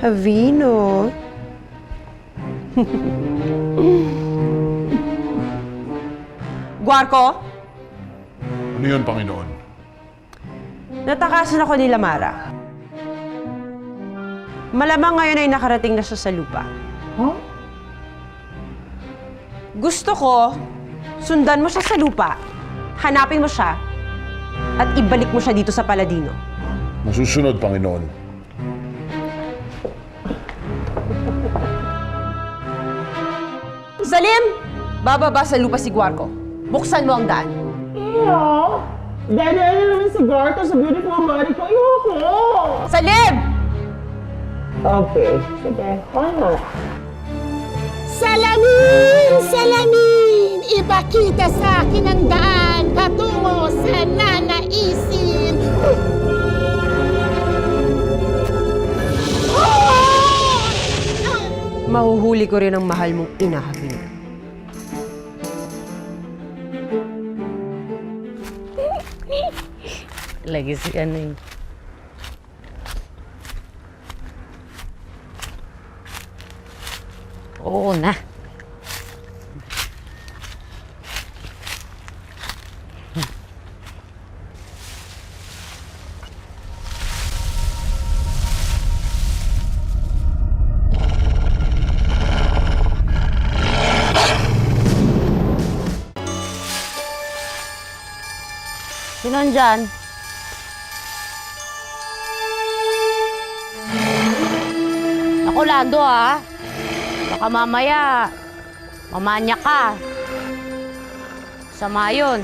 Javino. Guarco? Ano yun, Panginoon? Natakasan ako ni Lamara. Malamang ngayon ay nakarating na siya sa lupa. Huh? Gusto ko, sundan mo siya sa lupa, hanapin mo siya, at ibalik mo siya dito sa Paladino. Masusunod, Panginoon. Salim! Bababa sa lupa si Guarco. Buksan mo ang daan. Iyo! Dahil naman si Garto sa beautiful body ko. Ayoko! Salim! Okay. Sige. Why not? Salamin! Salamin! Ipakita sa akin ang daan patungo sa nanaisin! Mahuhuli ko rin ang mahal mong ina, Javino. Lagi si ano eh. Oo na. Sino andyan? Ako, Lando, ha? Baka mamaya, mamanya ka. Sama yun.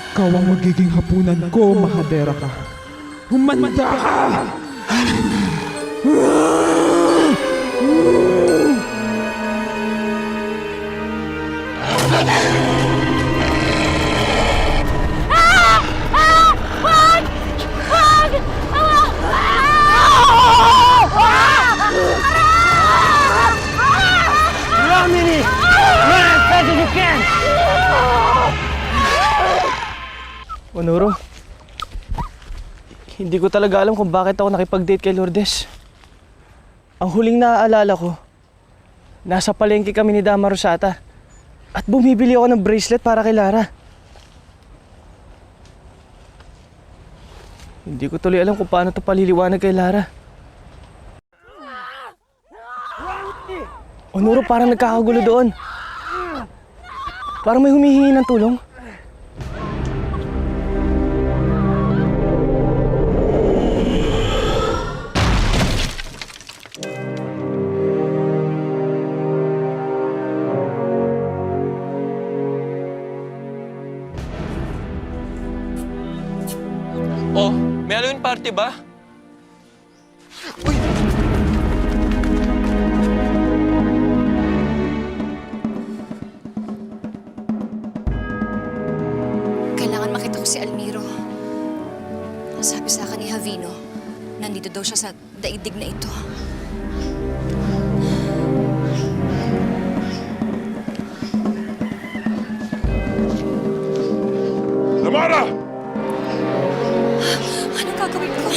Ikaw ang magiging hapunan ko, Mahadera ka. Humanda ka! Onoro, hindi ko talaga alam kung bakit ako nakipag-date kay Lourdes. Ang huling naaalala ko, nasa palengke kami ni Dama Rosata at bumibili ako ng bracelet para kay Lara. Hindi ko tuloy alam kung paano ito paliliwanag kay Lara. Onoro, parang nagkakagulo doon. Parang may humihingi ng tulong. Oh, may Halloween party ba? Uy! Kailangan makita ko si Almiro. Sabi sa akin ni Javino, nandito daw siya sa daigdig na ito. Lamara! Anong gagawin ko?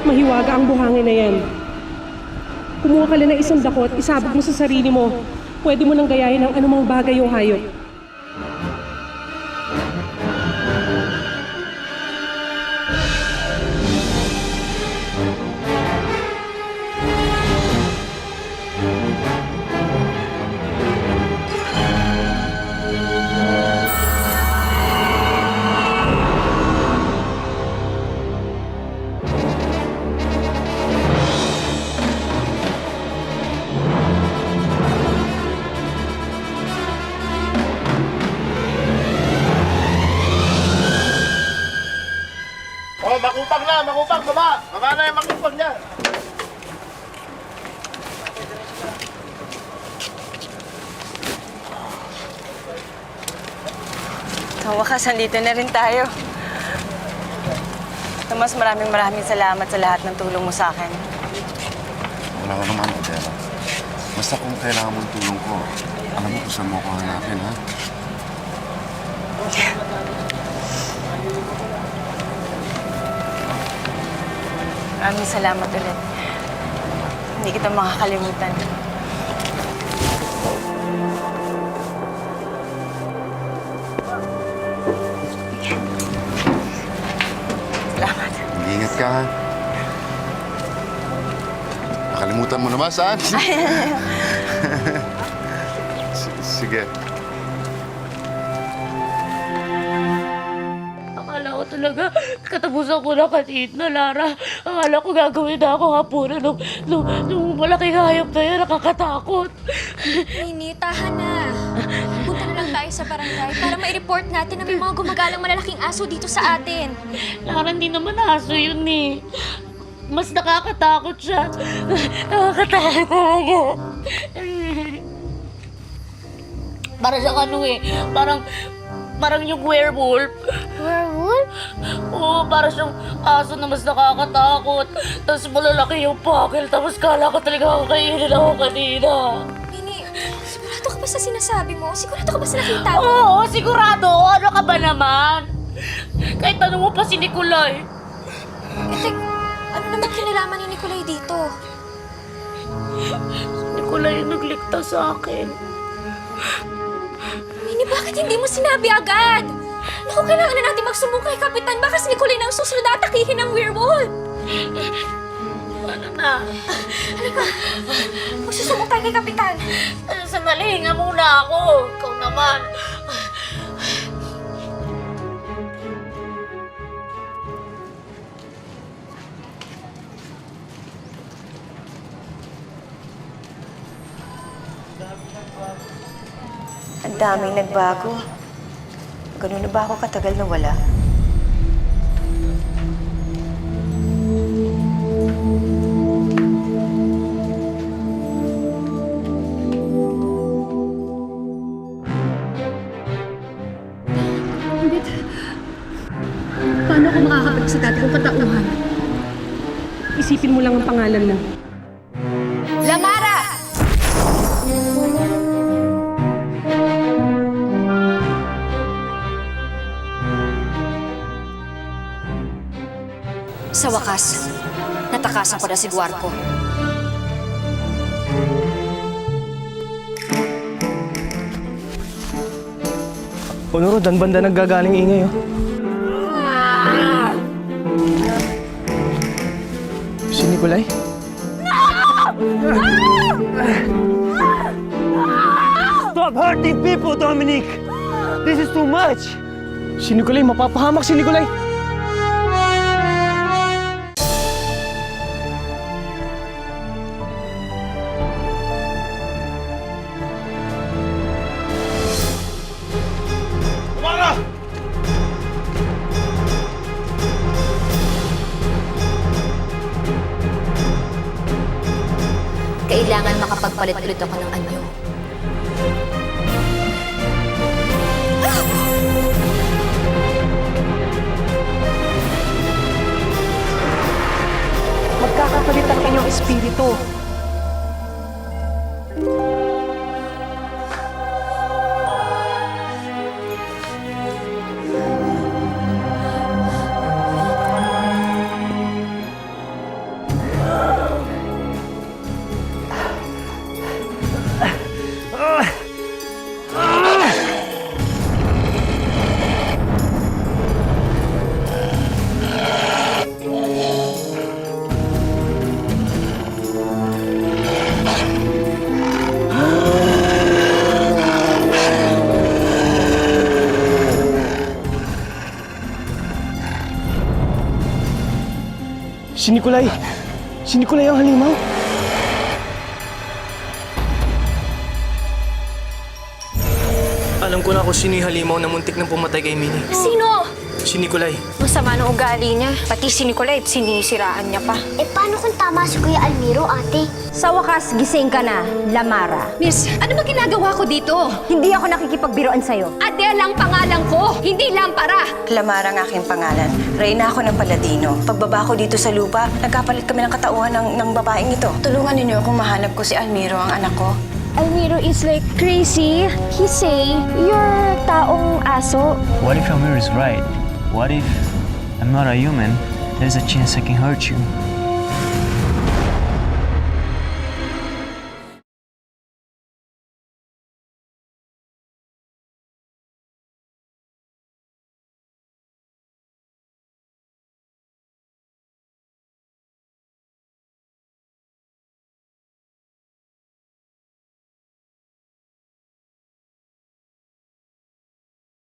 Mahiwaga ang buhangin na yan. Kumuha ka lang ng isang dako at isabog mo sa sarili mo. Pwede mo nang gayahin ang anumang bagay o hayop. Oh, makupag na, makupag, baba! Baba na yung makupag niya! Sa wakas, andito na rin tayo. Tomas, maraming salamat sa lahat ng tulong mo sa akin. Wala ka naman, Adela. Basta kung kailangan mong tulong ko, alam mo kung saan mo ako hanapin, ha? Maraming salamat ulit. Hindi kita makakalimutan. Salamat. Mag-iingat ka, ha? Nakalimutan mo na ba, saan? Sige. Akala ko talaga, katapusan ko na kanina, Lara. Akala ko gagawin na ako hapunan nung malaking hayop na yan, nakakatakot. Nini, tahan na. Punta na lang tayo sa barangay para ma-report natin na may mga gumagalang malalaking aso dito sa atin. Lara, hindi naman aso yun eh. Mas nakakatakot siya. Nakakatakot talaga. Para siyang ano eh, parang yung werewolf. Werewolf? Oo, para siyang aso na mas nakakatakot. Tapos malalaki yung pakil, tapos kala ko talaga kakainin ako kanina. Nini, sigurado ka ba sa sinasabi mo? Sigurado ka ba sa nakita mo? Oo, sigurado. Ano ka ba naman? Kahit tanong mo pa si Nicolay. Ano naman kinalaman ni Nicolay dito? Nicolay yung nagligtas sa akin. Nini, bakit hindi mo sinabi agad? Naku, kailangan na natin magsumbong kay Kapitan. Baka si Nicolay na ang susunod na atakihin ng werewolf. Ano na? Halika, magsusumbong tayo kay Kapitan. Sandali, hinga muna ako. Ikaw naman. Ang daming nagbago. Ganun na ba ako katagal na wala? Paano ako makakabalik sa dati kong katauhan? Isipin mo lang ang pangalan mo. Lamara! Sa wakas, natakasan ko na si Guarco. Honoro, dan banda naggagaling ingay, oh. Si Nicolay? Stop hurting people, Dominic! This is too much! Si Nicolay, mapapahamak si Nicolay! Kailangan makapagpalit ulit ako ng anyo. Magkakapalitan kayong espiritu. Si Nicolay! Si Nicolay ang halimaw! Alam ko na kung sino yung halimaw na muntik nang pumatay kay Minnie. Sino? Si Nicolay. Masama ng ugali niya. Pati si Nicolette, sinisiraan niya pa. Eh, paano kung tama si Kuya Almiro, ate? Sa wakas, gising ka na, Lamara. Miss, ano ba ginagawa ko dito? Hindi ako nakikipagbiroan sa'yo. Adele ang pangalan ko, hindi Lampara. Lamara ang aking pangalan. Reyna ako ng Paladino. Pagbaba ko dito sa lupa, nagkapalit kami ng katauhan ng babaeng ito. Tulungan ninyo akong mahanap ko si Almiro, ang anak ko. Almiro is like crazy. He say, you're taong aso. What if Almiro is right? What if I'm not a human? There's a chance I can hurt you.